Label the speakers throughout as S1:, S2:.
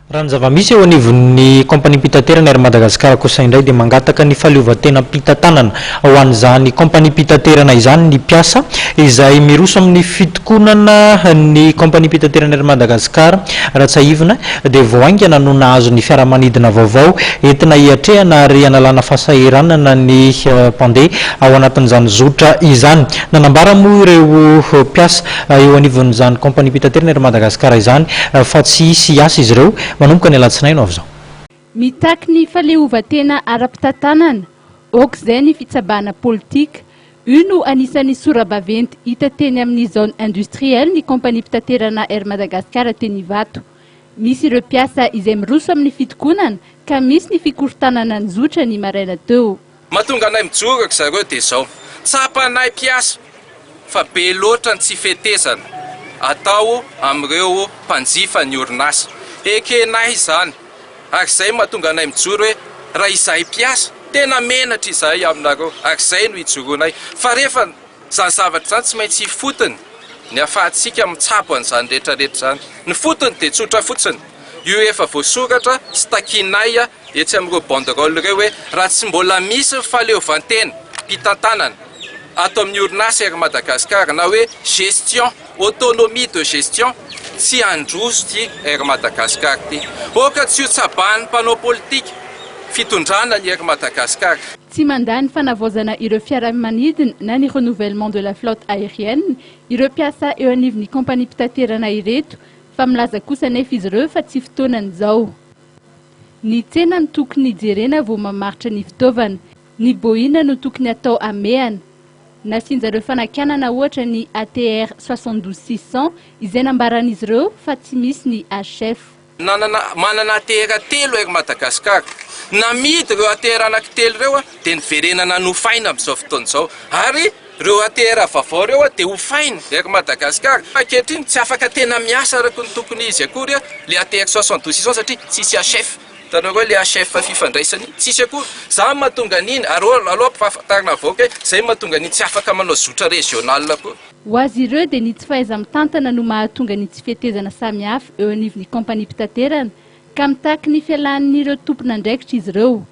S1: Raha ny zava-misy eo anivon'ny kompania mpitaterana ery Madagasikara kosa indray dia mangataka ny fahaleovan-tena mpitantanana ho an'izany kompania mpitaterana izany ny mpiasa izay miroso amin'ny fitokonana ny kompania mpitaterana ery Madagasikara Ratsahivina dia voaingana no nahazo ny fiaramanidina vaovao entina hiatrehana ary analana fahasahiranana ny mpandeha ao anatin'izany zotra izany. Nanambara moa ireo mpiasa eo anivon'izany kompania mpitaterana ery Madagasikara izany fa tsy hisy asa izy ireo manomboka ny alatsinainy avy izao.
S2: Mitaky ny fahaleovan-tena ara-pitantanana, aoka izay ny fitsabana politika. Io no anisan'ny sora-baventy hita teny amin'ny zone industrielle ny kompania mpitaterana ery Madagasikara teny Ivato. Misy ireo mpiasa izay miroso amin'ny fitokonana ka misy ny fikorontanana ny zotra ny maraina teo.
S3: Mahatonga anay mijoraka zareo dia izao. Tsapanay mpiasa fa be loatra ny tsy fetezana atao amin'ireo mpanjifa ny orinasa. Ekenay izany ary izay mahatonga anay mijoro hoe raha izahay mpiasa tena menatra izahay aminareo ary izay no hijoroanay fa rehefa zany zavatra zany tsy maintsy fotony ny ahafahantsika mitsabo an'izany rehetrarehetra zany. Ny fotony dia tsotra fotsiny io efa voasoratra sy takinay etsy amin'ireo banderole ireo hoe raha tsy mbola misy fahaleovan-tena mpitantanana ato amin'ny orinasa ery Madagasikara na hoe gestion, autonomie de gestion tsy androso ty ery Madagasikara ty. Oka tsy ho tsabahan'ny mpanao politika fitondrana ny ery Madagasikara.
S2: Tsy mandany fanavaozana ireo fiaramanidina na ny renouvellement de la flotte aérienne ireo mpiasa eo anivon'ny kompania mpitaterana ireto fa milaza kosa nefa izy ireo fa tsy fotoanan'izao. Ny tsena no tokony jerena vao mamaritra ny fitaovana, ny boina no tokony atao amehana. Nasinjareo fanakanana ohatra ny ATR 72600 izay nambaran'izy ireo fa tsy misy ny HF.
S3: Manana ATR telo ery Madagasikara. Namidy ireo ATR anankitelo ireo dia niverenana nofaina amin'izao fotoan'izao ary ireo ATR vaovao ireo dia hofaina ery Madagasikara. Ankehitriny tsy afaka tena miasa araka ny tokony izy akory le ATR 72600 satria tsisy HF. Tanao le HF fifandraisany tsisy akory. Zany mahatonga an'iny ary aloha mpahafantarina avoaka izay mahatonga an'iny tsy afaka manao zotra régional akory.
S2: Ho azy ireo dia ny tsy fahaiza-mitantana no mahatonga ny tsy fihetezana samihafa eo anivon'ny kompania mpitaterana ka mitaky ny fialan'ireo tompon'andraikitra izy ireo.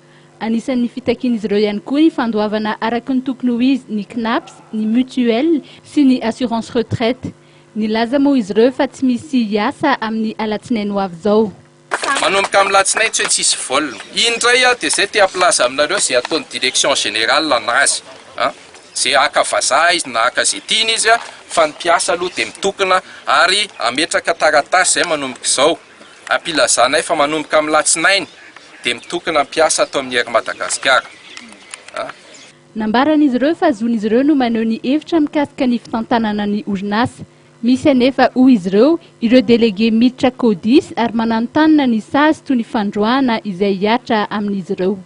S2: Anisan'ny fitakian'izy ireo ihany koa ny fandoavana araka ny tokony ho izy ny CNAPS, ny mutuelle sy ny assurance retraite. Nilaza moa izy ireo fa tsy misy asa amin'ny alatsinainy ho avy izao.
S3: Manomboka amin'ny latsinainy tsy hoe tsisy volona. Indray dia izay te hampilaza aminareo izay ataon'ny direction générale anazy. Izay aka vazaha izy na aka izay tiany izy fa ny mpiasa aloha dia mitokona ary ametraka taratasy izay manomboka izao. Ampilazanay fa manomboka amin'ny latsinainy dia mitokona mpiasa atao amin'ny ery Madagasikara.
S2: Nambaran'izy ireo fa zon'izy ireo no maneho ny hevitra mikasika ny fitantanana ny orinasa. Misy anefa hoy izy ireo délégué miditra CODIS ary manantanina ny sazy toy ny fandroana izay hiatra amin'izy ireo.